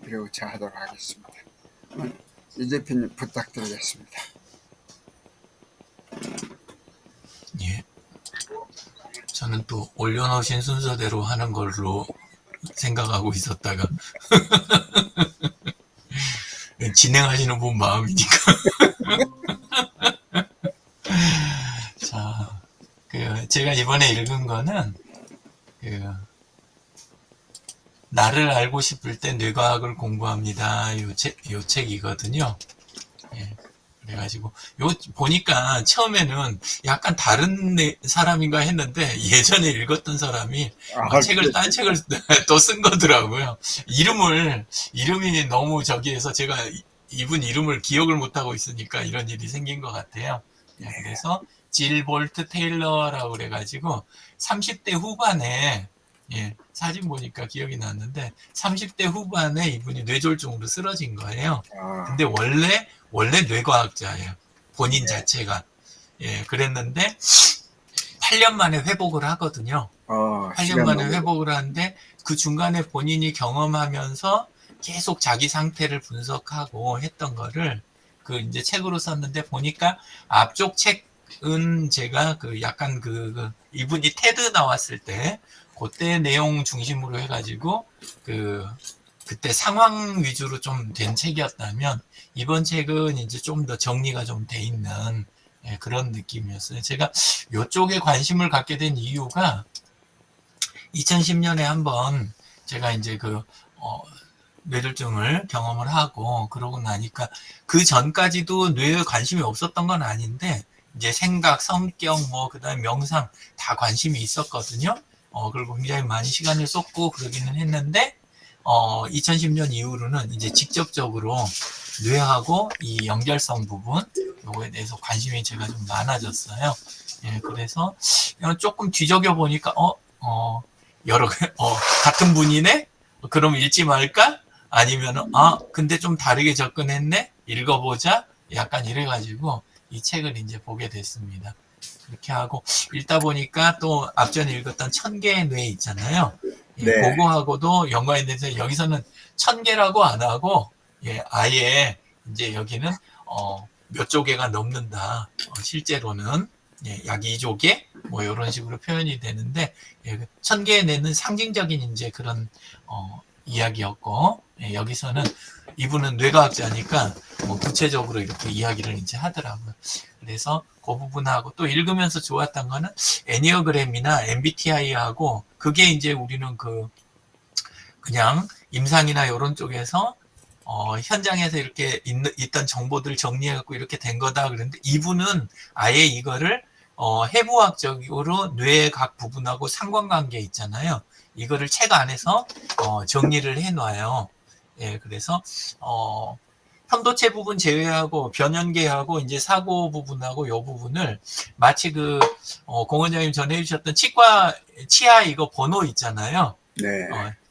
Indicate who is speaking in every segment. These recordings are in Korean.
Speaker 1: 그리고 하도록 하겠습니다. 이 대표님 부탁드리겠습니다.
Speaker 2: 예. 저는 또 올려놓으신 순서대로 하는 걸로 생각하고 있었다가 진행하시는 분 마음이니까. 자, 제가 이번에 읽은 거는 나를 알고 싶을 때 뇌과학을 공부합니다. 요 책이거든요. 예. 그래가지고 보니까 처음에는 약간 다른 사람인가 했는데 예전에 읽었던 사람이 딴 책을 또 쓴 거더라고요. 이름이 너무 저기해서 제가 이분 이름을 기억을 못하고 있으니까 이런 일이 생긴 것 같아요. 그래서 질 볼트 테일러라고 그래가지고 30대 후반에 사진 보니까 기억이 났는데 30대 후반에 이분이 뇌졸중으로 쓰러진 거예요. 근데 원래 뇌과학자예요. 본인 자체가. 그랬는데 8년 만에 회복을 하거든요. 8년 만에 회복을 하는데 그 중간에 본인이 경험하면서 계속 자기 상태를 분석하고 했던 거를 이제 책으로 썼는데 보니까 앞쪽 책은 제가 약간 이분이 테드 나왔을 때 그때 내용 중심으로 해가지고 그때 상황 위주로 좀 된 책이었다면 이번 책은 이제 좀 더 정리가 좀 돼 있는 그런 느낌이었어요. 제가 이쪽에 관심을 갖게 된 이유가 2010년에 한번 제가 이제 뇌졸중을 경험을 하고 그러고 나니까 그 전까지도 뇌에 관심이 없었던 건 아닌데 이제 생각, 성격, 그다음에 명상 다 관심이 있었거든요. 그리고 굉장히 많이 시간을 쏟고 그러기는 했는데 2010년 이후로는 이제 직접적으로 뇌하고 이 연결성 부분 요거에 대해서 관심이 제가 좀 많아졌어요. 그래서 조금 뒤적여 보니까 같은 분이네? 그럼 읽지 말까? 아니면은 근데 좀 다르게 접근했네? 읽어보자? 약간 이래가지고 이 책을 이제 보게 됐습니다. 그렇게 하고 읽다 보니까 또 앞전에 읽었던 1000개의 뇌 있잖아요. 그거하고도 연관이 돼서 여기서는 1000개라고 안 하고 아예 이제 여기는 몇 조개가 넘는다. 실제로는 약 2조개 이런 식으로 표현이 되는데 1000개의 뇌는 상징적인 이제 그런 이야기였고 여기서는 이분은 뇌과학자니까 구체적으로 이렇게 이야기를 이제 하더라고요. 그래서 그 부분하고 또 읽으면서 좋았던 거는 애니어그램이나 MBTI하고 그게 이제 우리는 그냥 임상이나 이런 쪽에서 현장에서 이렇게 있던 정보들 정리해갖고 이렇게 된 거다 그랬는데 이분은 아예 이거를 해부학적으로 뇌의 각 부분하고 상관관계 있잖아요. 이거를 책 안에서 정리를 해놔요. 그래서 편도체 부분 제외하고 변연계하고 이제 사고 부분하고 이 부분을 마치 공 원장님 전해주셨던 치아 이거 번호 있잖아요.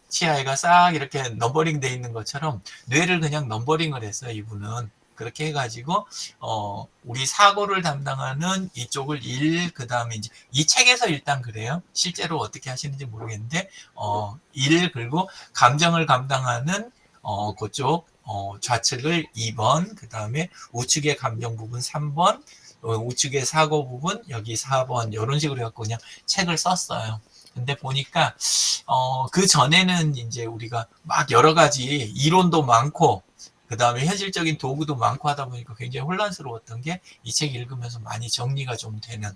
Speaker 2: 치아가 싹 이렇게 넘버링 돼 있는 것처럼 뇌를 그냥 넘버링을 했어요. 이분은 그렇게 해가지고 우리 사고를 담당하는 이쪽을 그 다음에 이제 이 책에서 일단 그래요. 실제로 어떻게 하시는지 모르겠는데 그리고 감정을 감당하는 그쪽 좌측을 2번, 그 다음에 우측의 감정 부분 3번, 우측의 사고 부분 여기 4번 이런 식으로 해갖고 그냥 책을 썼어요. 근데 보니까 그 전에는 이제 우리가 막 여러 가지 이론도 많고 그 다음에 현실적인 도구도 많고 하다 보니까 굉장히 혼란스러웠던 게 이 책 읽으면서 많이 정리가 좀 되는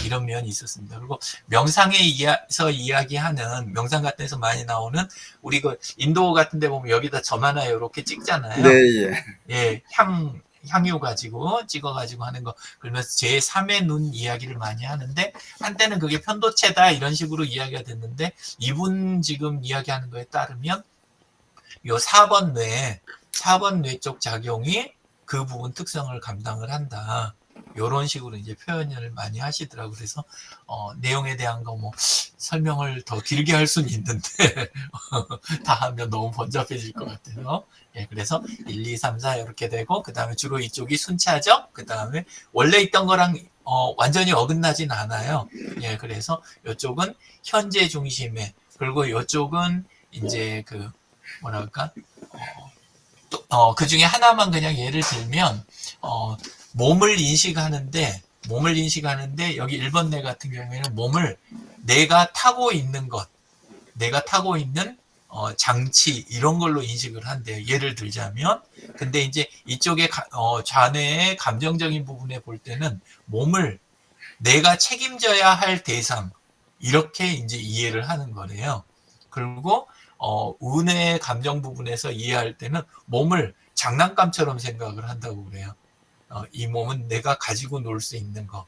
Speaker 2: 이런 면이 있었습니다. 그리고 명상에서 이야기하는 명상 같은 데서 많이 나오는 우리 인도 같은 데 보면 여기다 점 하나 이렇게 찍잖아요. 향유 가지고 찍어가지고 하는 거 그러면서 제3의 눈 이야기를 많이 하는데 한때는 그게 편도체다 이런 식으로 이야기가 됐는데 이분 지금 이야기하는 거에 따르면 요 4번 뇌 쪽 작용이 그 부분 특성을 감당을 한다. 이런 식으로 이제 표현을 많이 하시더라고요. 그래서 내용에 대한 거 설명을 더 길게 할 수는 있는데 다 하면 너무 번잡해질 것 같아요. 그래서 1, 2, 3, 4 이렇게 되고 그 다음에 주로 이쪽이 순차적 그 다음에 원래 있던 거랑 완전히 어긋나진 않아요. 그래서 이쪽은 현재 중심에 그리고 이쪽은 이제 뭐랄까, 그 중에 하나만 그냥 예를 들면, 몸을 인식하는데 여기 1번 뇌 같은 경우에는 몸을 내가 타고 있는 것, 내가 타고 있는 장치 이런 걸로 인식을 한대요. 예를 들자면, 근데 이제 이쪽에 좌뇌의 감정적인 부분에 볼 때는 몸을 내가 책임져야 할 대상 이렇게 이제 이해를 하는 거래요. 그리고 우뇌의 감정 부분에서 이해할 때는 몸을 장난감처럼 생각을 한다고 그래요. 이 몸은 내가 가지고 놀 수 있는 거,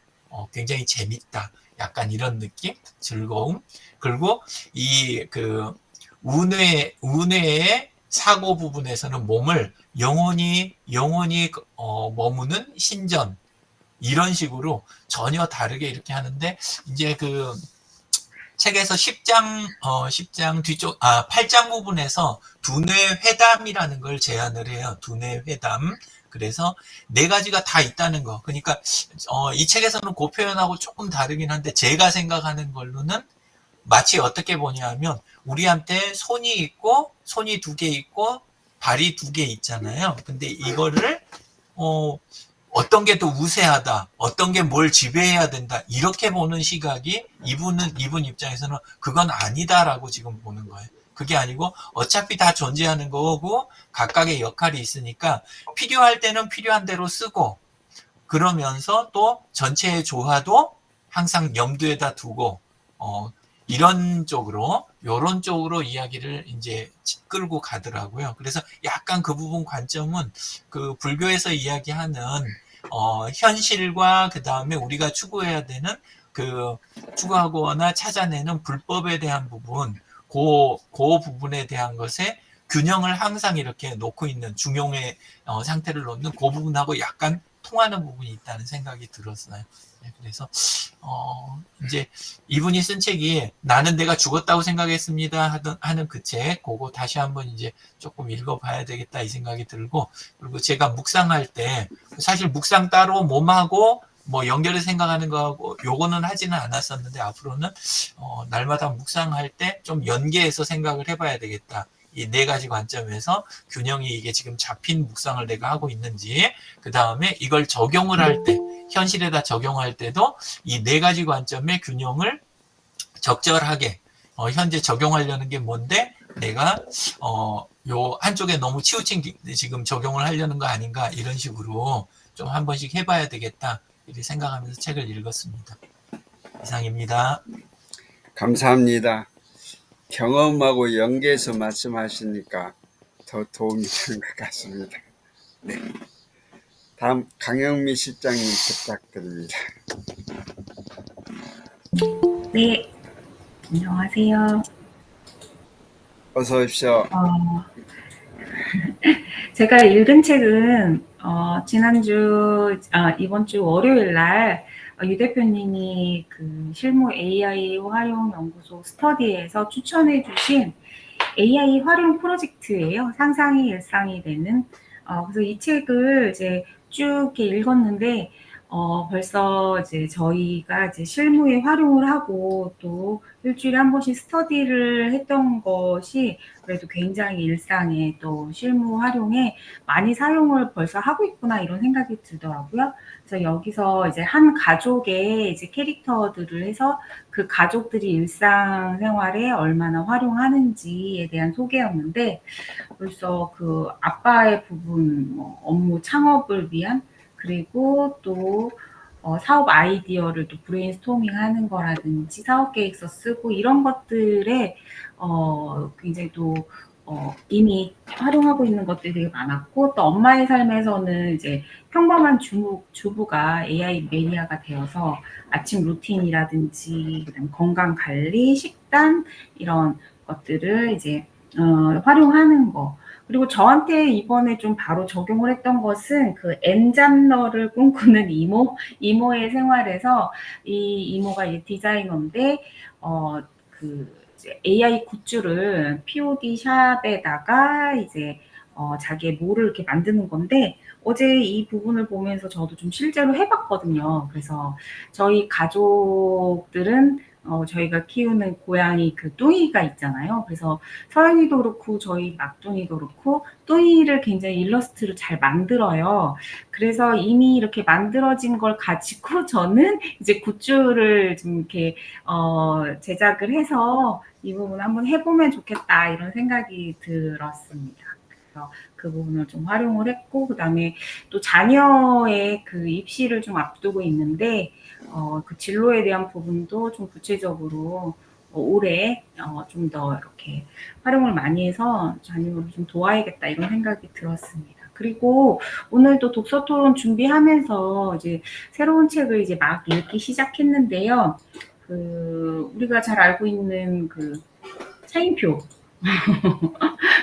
Speaker 2: 굉장히 재밌다. 약간 이런 느낌, 즐거움. 그리고 이 우뇌의 사고 부분에서는 몸을 영원히 머무는 신전 이런 식으로 전혀 다르게 이렇게 하는데 이제 책에서 10장 뒤쪽 8장 부분에서 두뇌 회담이라는 걸 제안을 해요. 두뇌 회담. 그래서 네 가지가 다 있다는 거. 그러니까 이 책에서는 그 표현하고 조금 다르긴 한데 제가 생각하는 걸로는 마치 어떻게 보냐면 우리한테 손이 있고 손이 2개 있고 발이 2개 있잖아요. 근데 이거를 어떤 게 더 우세하다, 어떤 게 뭘 지배해야 된다, 이렇게 보는 시각이 이분 입장에서는 그건 아니다라고 지금 보는 거예요. 그게 아니고 어차피 다 존재하는 거고 각각의 역할이 있으니까 필요할 때는 필요한 대로 쓰고 그러면서 또 전체의 조화도 항상 염두에다 두고 이런 요런 쪽으로 이야기를 이제 끌고 가더라고요. 그래서 약간 그 부분 관점은 불교에서 이야기하는 현실과 그 다음에 우리가 추구해야 되는 추구하거나 찾아내는 불법에 대한 부분, 그 부분에 대한 것에 균형을 항상 이렇게 놓고 있는 중용의 상태를 놓는 그 부분하고 약간 통하는 부분이 있다는 생각이 들었어요. 그래서 이제 이분이 쓴 책이 나는 내가 죽었다고 생각했습니다 하는 그 책, 그거 다시 한번 이제 조금 읽어봐야 되겠다 이 생각이 들고, 그리고 제가 묵상할 때 사실 묵상 따로 몸하고 뭐 연결해서 생각하는 거하고 요거는 하지는 않았었는데 앞으로는 날마다 묵상할 때 좀 연계해서 생각을 해봐야 되겠다. 이 네 가지 관점에서 균형이 이게 지금 잡힌 묵상을 내가 하고 있는지, 그 다음에 이걸 적용을 할 때, 현실에다 적용할 때도 이 네 가지 관점의 균형을 적절하게 현재 적용하려는 게 뭔데 내가 요 한쪽에 너무 치우친 지금 적용을 하려는 거 아닌가 이런 식으로 좀 한 번씩 해봐야 되겠다 이렇게 생각하면서 책을 읽었습니다. 이상입니다.
Speaker 1: 감사합니다. 경험하고 연계해서 말씀하시니까 더 도움이 되는 것 같습니다. 네. 다음 강영미 실장님 부탁드립니다.
Speaker 3: 네, 안녕하세요.
Speaker 1: 어서 오십시오.
Speaker 3: 제가 읽은 책은 이번 주 월요일 날 유 대표님이 실무 AI 활용 연구소 스터디에서 추천해 주신 AI 활용 프로젝트예요. 상상이 일상이 되는. 그래서 이 책을 이제 쭉 이렇게 읽었는데 벌써 이제 저희가 이제 실무에 활용을 하고 또 일주일에 한 번씩 스터디를 했던 것이 그래도 굉장히 일상에 또 실무 활용에 많이 사용을 벌써 하고 있구나 이런 생각이 들더라고요. 그래서 여기서 이제 한 가족의 이제 캐릭터들을 해서 그 가족들이 일상생활에 얼마나 활용하는지에 대한 소개였는데 벌써 아빠의 부분, 업무 창업을 위한 그리고 또 사업 아이디어를 또 브레인스토밍 하는 거라든지 사업 계획서 쓰고 이런 것들에 굉장히 또 이미 활용하고 있는 것들이 되게 많았고 또 엄마의 삶에서는 이제 평범한 주부가 AI 매니아가 되어서 아침 루틴이라든지 그다음 건강 관리, 식단 이런 것들을 이제 활용하는 거. 그리고 저한테 이번에 좀 바로 적용을 했던 것은 N잡러를 꿈꾸는 이모의 생활에서 이 이모가 이제 디자이너인데 AI 굿즈를 POD 샵에다가 이제 자기의 몰을 이렇게 만드는 건데 어제 이 부분을 보면서 저도 좀 실제로 해봤거든요. 그래서 저희 가족들은 저희가 키우는 고양이 그 뚱이가 있잖아요. 그래서 서연이도 그렇고 저희 막둥이도 그렇고 뚱이를 굉장히 일러스트를 잘 만들어요. 그래서 이미 이렇게 만들어진 걸 가지고 저는 이제 굿즈를 좀 이렇게 제작을 해서 이 부분 한번 해보면 좋겠다 이런 생각이 들었습니다. 그래서 그 부분을 좀 활용을 했고, 그 다음에 또 자녀의 그 입시를 좀 앞두고 있는데, 그 진로에 대한 부분도 좀 구체적으로 올해 좀 더 이렇게 활용을 많이 해서 자녀를 좀 도와야겠다 이런 생각이 들었습니다. 그리고 오늘도 독서 토론 준비하면서 이제 새로운 책을 이제 막 읽기 시작했는데요. 우리가 잘 알고 있는 그 차인표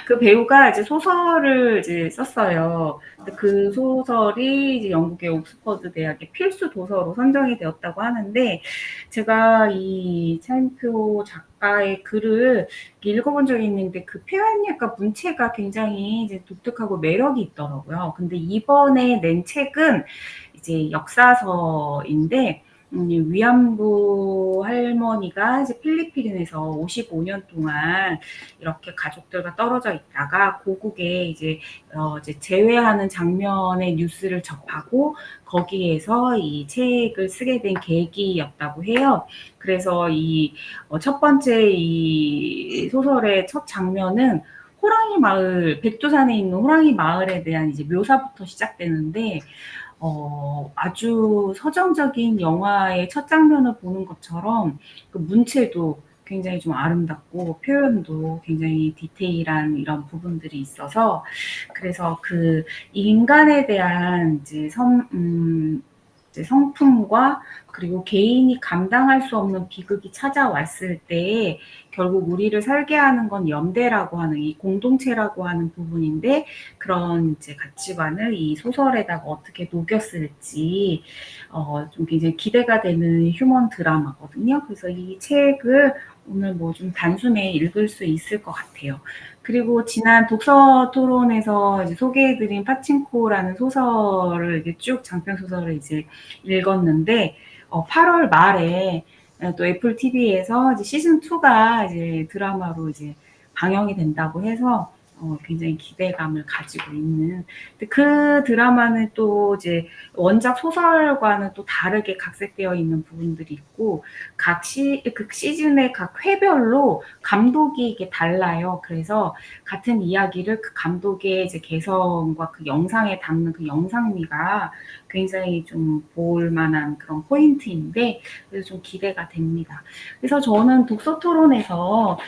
Speaker 3: 그 배우가 이제 소설을 이제 썼어요. 그 소설이 이제 영국의 옥스퍼드 대학의 필수 도서로 선정이 되었다고 하는데, 제가 이 차인표 작가의 글을 읽어본 적이 있는데 그 표현력과 문체가 굉장히 이제 독특하고 매력이 있더라고요. 근데 이번에 낸 책은 이제 역사서인데, 위안부 할머니가 이제 필리핀에서 55년 동안 이렇게 가족들과 떨어져 있다가 고국에 이제 재회하는 장면의 뉴스를 접하고 거기에서 이 책을 쓰게 된 계기였다고 해요. 그래서 이 첫 번째 이 소설의 첫 장면은 호랑이 마을, 백두산에 있는 호랑이 마을에 대한 이제 묘사부터 시작되는데, 아주 서정적인 영화의 첫 장면을 보는 것처럼 그 문체도 굉장히 좀 아름답고 표현도 굉장히 디테일한 이런 부분들이 있어서, 그래서 그 인간에 대한 이제 이제 성품과 그리고 개인이 감당할 수 없는 비극이 찾아왔을 때 결국 우리를 설계하는 건 연대라고 하는 이 공동체라고 하는 부분인데, 그런 이제 가치관을 이 소설에다가 어떻게 녹였을지 좀 굉장히 기대가 되는 휴먼 드라마거든요. 그래서 이 책을 오늘 뭐 좀 단숨에 읽을 수 있을 것 같아요. 그리고 지난 독서 토론에서 이제 소개해드린 파친코라는 소설을 이제 쭉 장편 소설을 이제 읽었는데, 8월 말에 또 애플 TV에서 이제 시즌 2가 이제 드라마로 이제 방영이 된다고 해서 굉장히 기대감을 가지고 있는. 근데 그 드라마는 또 이제 원작 소설과는 또 다르게 각색되어 있는 부분들이 있고, 그 시즌의 각 회별로 감독이 이게 달라요. 그래서 같은 이야기를 그 감독의 이제 개성과 그 영상에 담는 그 영상미가 굉장히 좀 볼 만한 그런 포인트인데, 그래서 좀 기대가 됩니다. 그래서 저는 독서 토론에서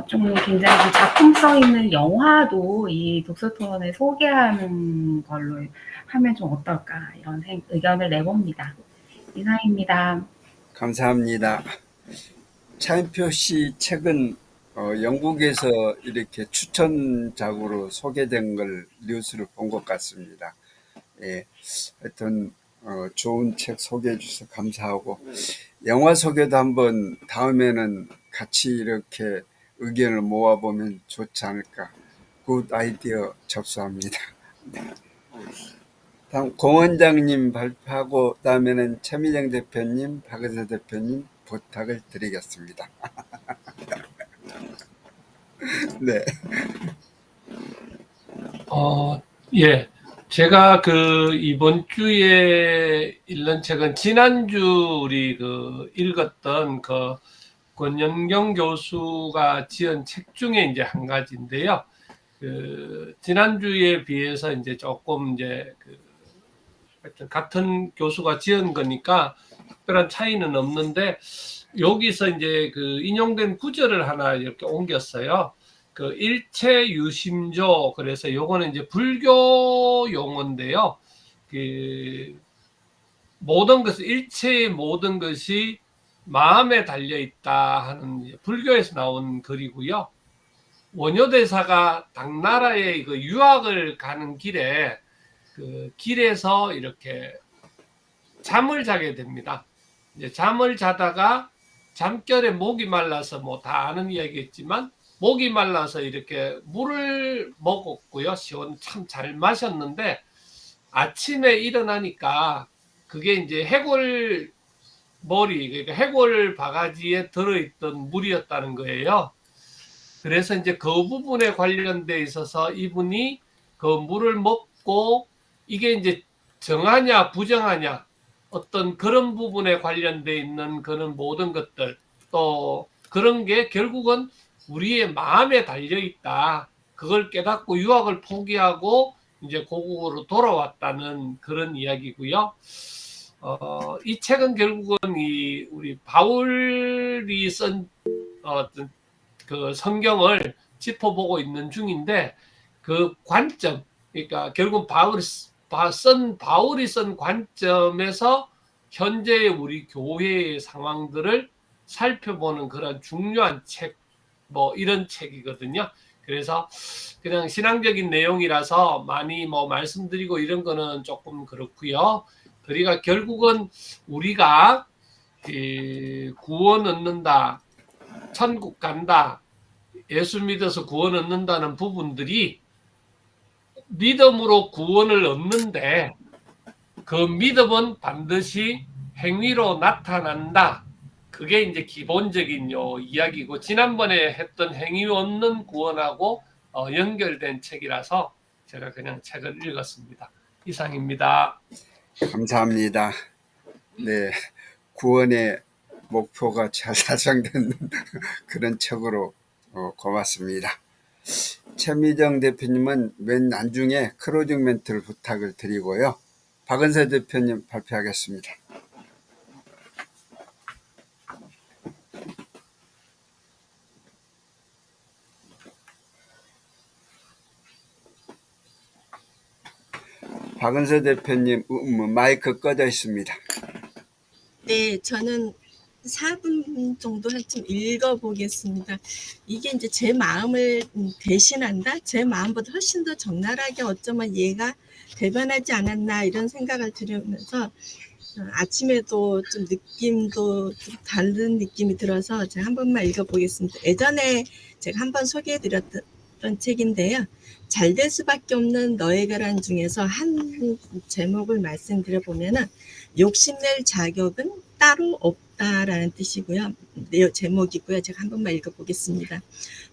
Speaker 3: 좀 굉장히 좀 작품성 있는 영화도 이 독서 토론에 소개하는 걸로 하면 좀 어떨까 이런 의견을 내봅니다. 이상입니다.
Speaker 1: 감사합니다. 차인표 씨 책은 영국에서 이렇게 추천작으로 소개된 걸 뉴스를 본 것 같습니다. 예, 하여튼 좋은 책 소개해 주셔서 감사하고, 영화 소개도 한번 다음에는 같이 이렇게 의견을 모아보면 좋지 않을까. 굿 아이디어 접수합니다. 다음 공 원장님 발표하고 다음에는 최미정 대표님, 박은서 대표님 부탁을 드리겠습니다. 네.
Speaker 4: 예. 제가 이번 주에 읽는 책은 지난주 우리 읽었던 권연경 교수가 지은 책 중에 이제 한 가지인데요. 지난주에 비해서 이제 조금 이제 하여튼 같은 교수가 지은 거니까 특별한 차이는 없는데, 여기서 이제 인용된 구절을 하나 이렇게 옮겼어요. 일체 유심조, 그래서 요거는 이제 불교 용어인데요. 모든 것을, 일체의 모든 것이 마음에 달려 있다 하는 불교에서 나온 글이고요. 원효대사가 당나라에 유학을 가는 길에 길에서 이렇게 잠을 자게 됩니다. 이제 잠을 자다가 잠결에 목이 말라서 뭐 다 아는 이야기겠지만, 목이 말라서 이렇게 물을 먹었고요. 참 잘 마셨는데 아침에 일어나니까 그게 이제 해골 머리, 그러니까 해골 바가지에 들어있던 물이었다는 거예요. 그래서 이제 그 부분에 관련돼 있어서 이분이 그 물을 먹고 이게 이제 정하냐 부정하냐 어떤 그런 부분에 관련돼 있는 그런 모든 것들, 또 그런 게 결국은 우리의 마음에 달려 있다. 그걸 깨닫고 유학을 포기하고 이제 고국으로 돌아왔다는 그런 이야기고요. 이 책은 결국은 우리 바울이 쓴 어떤 그 성경을 짚어보고 있는 중인데, 그 관점, 그러니까 결국 바울이 쓴 관점에서 현재의 우리 교회의 상황들을 살펴보는 그런 중요한 책, 뭐 이런 책이거든요. 그래서 그냥 신앙적인 내용이라서 많이 뭐 말씀드리고 이런 거는 조금 그렇고요. 그러니까 결국은 우리가 구원 얻는다, 천국 간다, 예수 믿어서 구원 얻는다는 부분들이 믿음으로 구원을 얻는데, 그 믿음은 반드시 행위로 나타난다. 그게 이제 기본적인 이야기고, 지난번에 했던 행위 없는 구원하고 연결된 책이라서 제가 그냥 책을 읽었습니다. 이상입니다.
Speaker 1: 감사합니다. 네, 구원의 목표가 잘 달성된 그런 책으로 고맙습니다. 최미정 대표님은 맨 나중에 클로징 멘트를 부탁을 드리고요. 박은세 대표님 발표하겠습니다. 박은세 대표님 마이크 꺼져 있습니다.
Speaker 5: 네, 저는 4분 정도 좀 읽어보겠습니다. 이게 이제 제 마음을 대신한다? 제 마음보다 훨씬 더 적나라하게 어쩌면 얘가 대변하지 않았나 이런 생각을 들으면서 아침에도 좀 느낌도 좀 다른 느낌이 들어서 제가 한 번만 읽어보겠습니다. 예전에 제가 한번 소개해드렸던 책인데요. 잘 될 수밖에 없는 너에게란 중에서 한 제목을 말씀드려보면은 욕심낼 자격은 따로 없다라는 뜻이고요. 내 제목이고요. 제가 한 번만 읽어보겠습니다.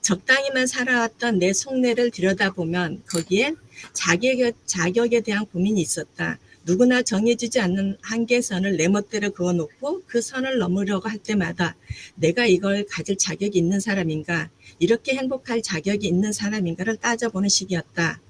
Speaker 5: 적당히만 살아왔던 내 속내를 들여다보면 거기에 자격에 대한 고민이 있었다. 누구나 정해지지 않는 한계선을 내 멋대로 그어놓고 그 선을 넘으려고 할 때마다 내가 이걸 가질 자격이 있는 사람인가, 이렇게 행복할 자격이 있는 사람인가를 따져보는 시기였다.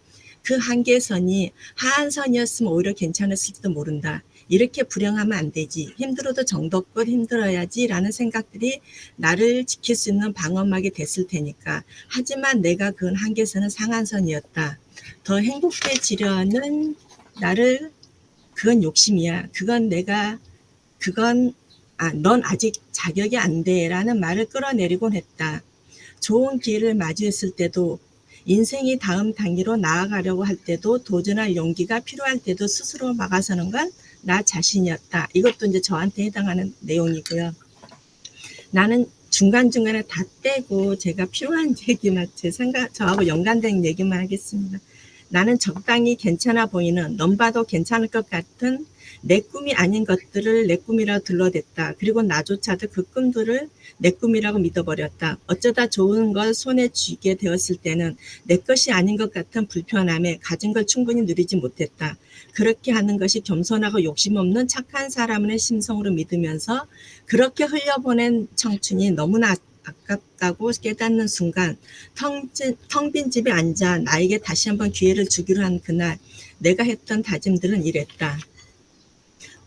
Speaker 5: 그 한계선이 하한선이었으면 오히려 괜찮았을지도 모른다. 이렇게 불행하면 안 되지. 힘들어도 정도껏 힘들어야지 라는 생각들이 나를 지킬 수 있는 방어막이 됐을 테니까. 하지만 내가 그은 한계선은 상한선이었다. 더 행복해지려는 그건 욕심이야. 넌 아직 자격이 안 돼 라는 말을 끌어내리곤 했다. 좋은 기회를 마주했을 때도, 인생이 다음 단계로 나아가려고 할 때도, 도전할 용기가 필요할 때도 스스로 막아서는 건 나 자신이었다. 이것도 이제 저한테 해당하는 내용이고요. 나는 중간중간에 다 떼고 제가 필요한 얘기만, 저하고 연관된 얘기만 하겠습니다. 나는 적당히 괜찮아 보이는, 넌 봐도 괜찮을 것 같은 내 꿈이 아닌 것들을 내 꿈이라고 둘러댔다. 그리고 나조차도 그 꿈들을 내 꿈이라고 믿어버렸다. 어쩌다 좋은 걸 손에 쥐게 되었을 때는 내 것이 아닌 것 같은 불편함에 가진 걸 충분히 누리지 못했다. 그렇게 하는 것이 겸손하고 욕심 없는 착한 사람의 심성으로 믿으면서 그렇게 흘려보낸 청춘이 너무나 아깝다고 깨닫는 순간, 텅 빈 집에 앉아 나에게 다시 한번 기회를 주기로 한 그날, 내가 했던 다짐들은 이랬다.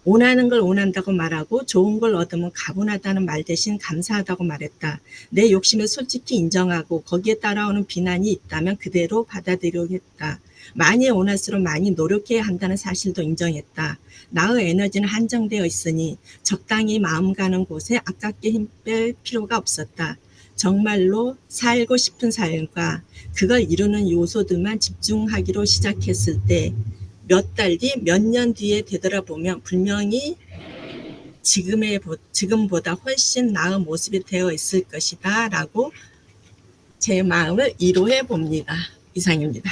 Speaker 5: 원하는 걸 원한다고 말하고 좋은 걸 얻으면 가분하다는 말 대신 감사하다고 말했다. 내 욕심을 솔직히 인정하고 거기에 따라오는 비난이 있다면 그대로 받아들이려고 했다. 많이 원할수록 많이 노력해야 한다는 사실도 인정했다. 나의 에너지는 한정되어 있으니 적당히 마음 가는 곳에 아깝게 힘 뺄 필요가 없었다. 정말로 살고 싶은 삶과 그걸 이루는 요소들만 집중하기로 시작했을 때 몇 달 뒤, 몇 년 뒤에 되돌아보면 분명히 지금보다 훨씬 나은 모습이 되어 있을 것이다 라고 제 마음을 위로해 봅니다. 이상입니다.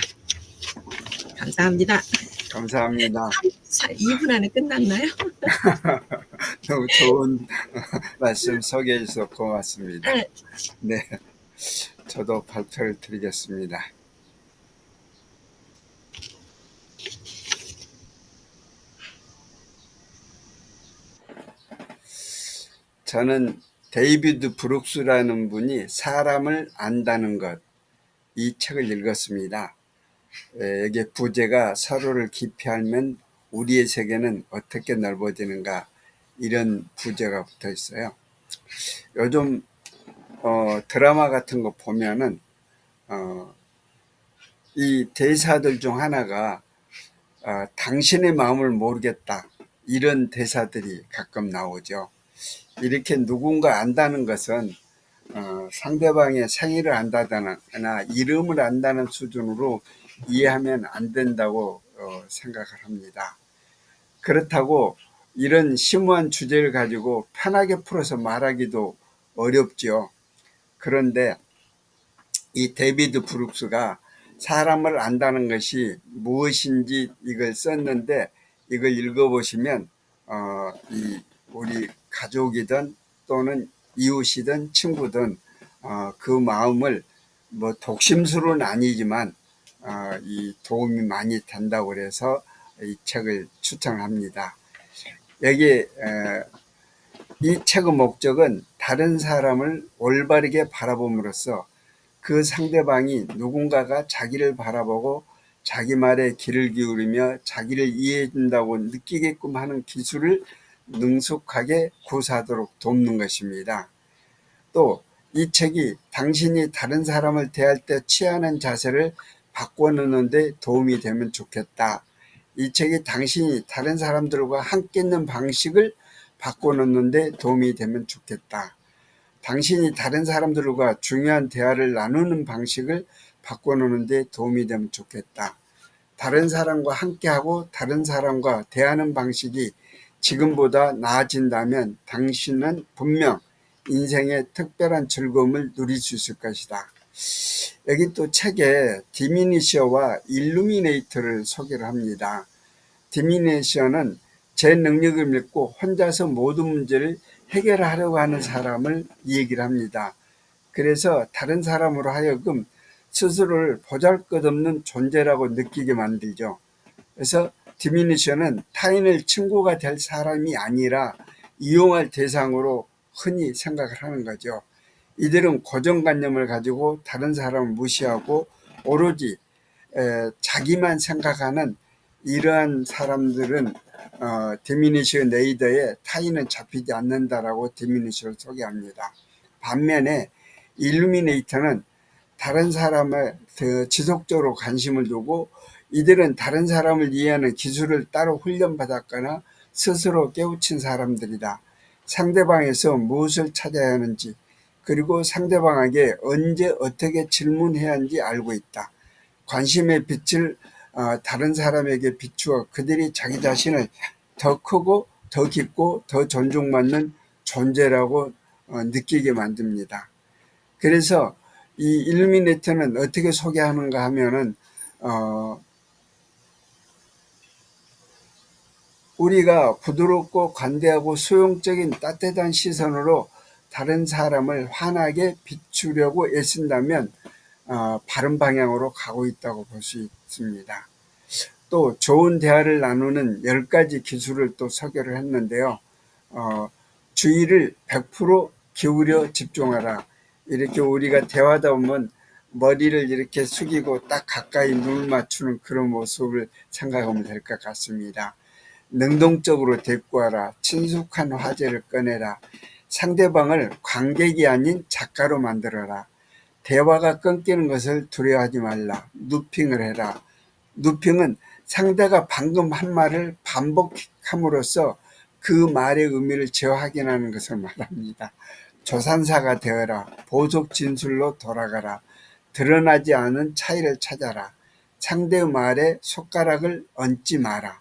Speaker 5: 감사합니다.
Speaker 1: 감사합니다.
Speaker 5: 2분 안에 끝났나요?
Speaker 1: 너무 좋은 말씀 소개해 주셔서 고맙습니다.
Speaker 5: 네.
Speaker 1: 네, 저도 발표를 드리겠습니다. 저는 데이비드 브룩스라는 분이 사람을 안다는 것, 이 책을 읽었습니다. 여기에 부제가 서로를 깊이 알면 우리의 세계는 어떻게 넓어지는가, 이런 부제가 붙어 있어요. 요즘 드라마 같은 거 보면은 이 대사들 중 하나가 당신의 마음을 모르겠다, 이런 대사들이 가끔 나오죠. 이렇게 누군가 안다는 것은 상대방의 생일을 안다거나 이름을 안다는 수준으로 이해하면 안 된다고 생각을 합니다. 그렇다고 이런 심오한 주제를 가지고 편하게 풀어서 말하기도 어렵죠. 그런데 이 데이비드 브룩스가 사람을 안다는 것이 무엇인지 이걸 썼는데, 이걸 읽어보시면 우리 가족이든 또는 이웃이든 친구든 그 마음을 뭐 독심술은 아니지만 이 도움이 많이 된다고 그래서 이 책을 추천합니다. 여기 이 책의 목적은 다른 사람을 올바르게 바라봄으로써 그 상대방이 누군가가 자기를 바라보고 자기 말에 귀를 기울이며 자기를 이해해 준다고 느끼게끔 하는 기술을 능숙하게 구사하도록 돕는 것입니다. 또 이 책이 당신이 다른 사람을 대할 때 취하는 자세를 바꿔놓는 데 도움이 되면 좋겠다. 이 책이 당신이 다른 사람들과 함께 있는 방식을 바꿔놓는 데 도움이 되면 좋겠다. 당신이 다른 사람들과 중요한 대화를 나누는 방식을 바꿔놓는 데 도움이 되면 좋겠다. 다른 사람과 함께하고 다른 사람과 대하는 방식이 지금보다 나아진다면 당신은 분명 인생의 특별한 즐거움을 누릴 수 있을 것이다. 여기 또 책에 디미니셔와 일루미네이터를 소개를 합니다. 디미니셔는 제 능력을 믿고 혼자서 모든 문제를 해결하려고 하는 사람을 얘기를 합니다. 그래서 다른 사람으로 하여금 스스로를 보잘것없는 존재라고 느끼게 만들죠. 그래서 디미니셔는 타인을 친구가 될 사람이 아니라 이용할 대상으로 흔히 생각을 하는 거죠. 이들은 고정관념을 가지고 다른 사람을 무시하고 오로지 자기만 생각하는 이러한 사람들은 디미니셔 네이더에 타인은 잡히지 않는다라고 디미니셔를 소개합니다. 반면에 일루미네이터는 다른 사람을 지속적으로 관심을 두고 이들은 다른 사람을 이해하는 기술을 따로 훈련받았거나 스스로 깨우친 사람들이다. 상대방에서 무엇을 찾아야 하는지 그리고 상대방에게 언제 어떻게 질문해야 하는지 알고 있다. 관심의 빛을 다른 사람에게 비추어 그들이 자기 자신을 더 크고 더 깊고 더 존중받는 존재라고 느끼게 만듭니다. 그래서 이 일루미네이터는 어떻게 소개하는가 하면은 우리가 부드럽고 관대하고 수용적인 따뜻한 시선으로 다른 사람을 환하게 비추려고 애쓴다면 바른 방향으로 가고 있다고 볼 수 있습니다. 또 좋은 대화를 나누는 10가지 기술을 또 소개를 했는데요. 주의를 100% 기울여 집중하라. 이렇게 우리가 대화하다 보면 머리를 이렇게 숙이고 딱 가까이 눈을 맞추는 그런 모습을 생각하면 될 것 같습니다. 능동적으로 대꾸하라. 친숙한 화제를 꺼내라. 상대방을 관객이 아닌 작가로 만들어라. 대화가 끊기는 것을 두려워하지 말라. 누핑을 해라. 누핑은 상대가 방금 한 말을 반복함으로써 그 말의 의미를 재확인하는 것을 말합니다. 조산사가 되어라. 보석 진술로 돌아가라. 드러나지 않은 차이를 찾아라. 상대의 말에 손가락을 얹지 마라.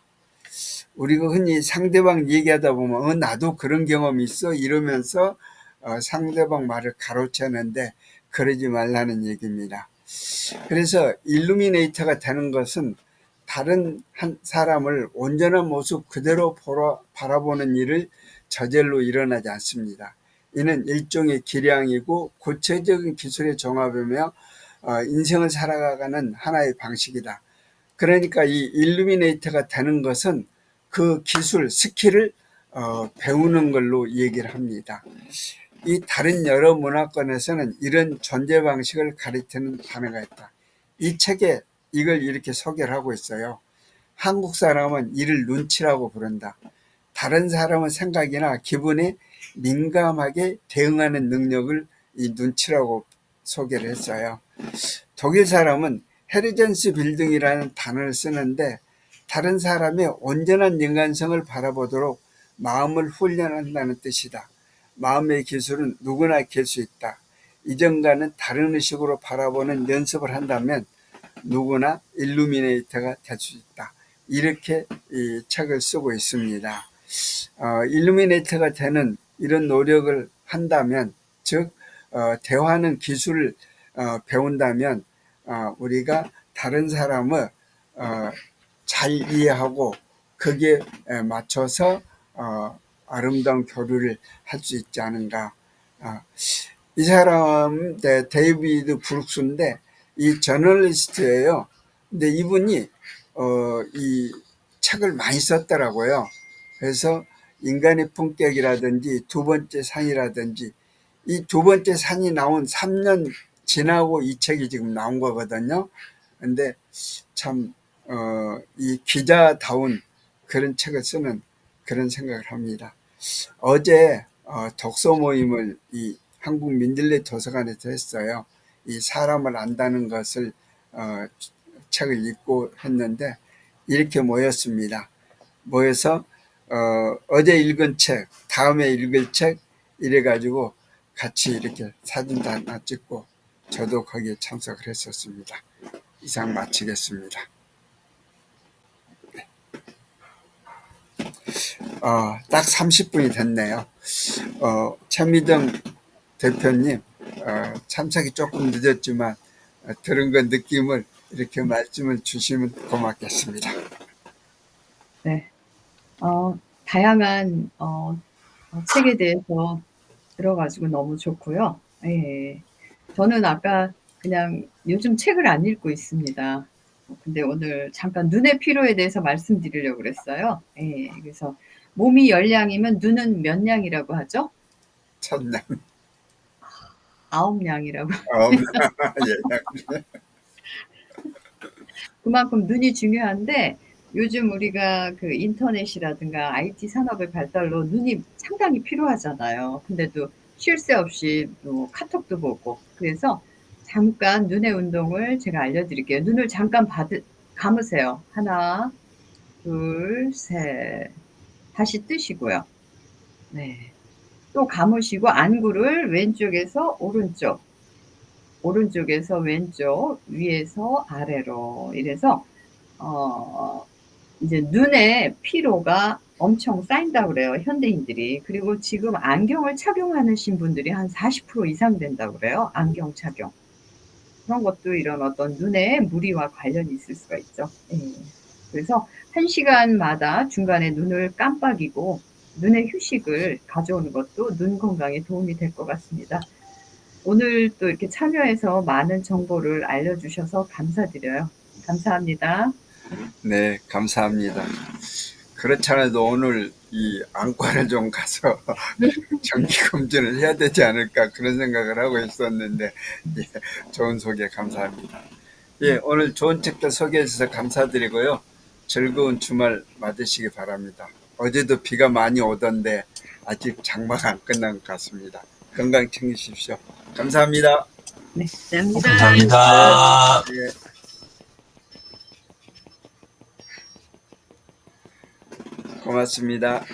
Speaker 1: 우리가 흔히 상대방 얘기하다 보면 나도 그런 경험이 있어 이러면서 상대방 말을 가로채는데 그러지 말라는 얘기입니다. 그래서 일루미네이터가 되는 것은 다른 한 사람을 온전한 모습 그대로 바라보는 일을 저절로 일어나지 않습니다. 이는 일종의 기량이고 구체적인 기술의 종합이며 인생을 살아가는 하나의 방식이다. 그러니까 이 일루미네이터가 되는 것은 그 기술, 스킬을 배우는 걸로 얘기를 합니다. 이 다른 여러 문화권에서는 이런 존재 방식을 가리키는 단어가 있다. 이 책에 이걸 이렇게 소개를 하고 있어요. 한국 사람은 이를 눈치라고 부른다. 다른 사람의 생각이나 기분에 민감하게 대응하는 능력을 이 눈치라고 소개를 했어요. 독일 사람은 헤리전스 빌딩이라는 단어를 쓰는데 다른 사람의 온전한 인간성을 바라보도록 마음을 훈련한다는 뜻이다. 마음의 기술은 누구나 길 수 있다. 이전과는 다른 의식으로 바라보는 연습을 한다면 누구나 일루미네이터가 될 수 있다. 이렇게 이 책을 쓰고 있습니다. 일루미네이터가 되는 이런 노력을 한다면, 즉 대화하는 기술을 배운다면 우리가 다른 사람을 잘 이해하고 거기에 맞춰서 아름다운 교류를 할 수 있지 않은가. 이 사람 데이비드 브룩스인데 이 저널리스트예요. 근데 이분이 이 책을 많이 썼더라고요. 그래서 인간의 품격이라든지 두 번째 산이라든지 이 두 번째 산이 나온 3년 지나고 이 책이 지금 나온 거거든요. 근데 참 이 기자다운 그런 책을 쓰는 그런 생각을 합니다. 어제 독서 모임을 이 한국 민들레 도서관에서 했어요. 이 사람을 안다는 것을 책을 읽고 했는데 이렇게 모였습니다. 모여서 어제 읽은 책, 다음에 읽을 책 이래가지고 같이 이렇게 사진도 하나 찍고 저도 거기에 참석을 했었습니다. 이상 마치겠습니다. 딱 30분이 됐네요. 최미정 대표님 참석이 조금 늦었지만 들은 그 느낌을 이렇게 말씀을 주시면 고맙겠습니다.
Speaker 6: 네. 다양한 책에 대해서 들어가지고 너무 좋고요. 예. 저는 아까 그냥 요즘 책을 안 읽고 있습니다. 근데 오늘 잠깐 눈의 피로에 대해서 말씀드리려고 그랬어요. 예. 그래서 몸이 10량이면 눈은 몇 량이라고 하죠?
Speaker 1: 1000량.
Speaker 6: 9량이라고.
Speaker 1: 예.
Speaker 6: 그만큼 눈이 중요한데 요즘 우리가 그 인터넷이라든가 IT 산업의 발달로 눈이 상당히 필요하잖아요. 근데도 쉴 새 없이 또 카톡도 보고. 그래서 잠깐 눈의 운동을 제가 알려드릴게요. 눈을 잠깐 감으세요. 하나, 둘, 셋. 다시 뜨시고요. 네. 또 감으시고 안구를 왼쪽에서 오른쪽, 오른쪽에서 왼쪽, 위에서 아래로 이래서 이제 눈에 피로가 엄청 쌓인다고 그래요. 현대인들이. 그리고 지금 안경을 착용하신 분들이 한 40% 이상 된다고 그래요. 안경 착용. 그런 것도 이런 어떤 눈의 무리와 관련이 있을 수가 있죠. 예. 그래서 1시간마다 중간에 눈을 깜빡이고 눈의 휴식을 가져오는 것도 눈 건강에 도움이 될 것 같습니다. 오늘 또 이렇게 참여해서 많은 정보를 알려주셔서 감사드려요. 감사합니다.
Speaker 1: 네, 감사합니다. 그렇지 않아도 오늘 이 안과를 좀 가서 정기검진을 해야 되지 않을까 그런 생각을 하고 있었는데 예, 좋은 소개 감사합니다. 예, 오늘 좋은 책들 소개해 주셔서 감사드리고요. 즐거운 주말 맞으시기 바랍니다. 어제도 비가 많이 오던데 아직 장마가 안 끝난 것 같습니다. 건강 챙기십시오. 감사합니다.
Speaker 6: 네, 감사합니다.
Speaker 2: 감사합니다.
Speaker 1: 예. 고맙습니다.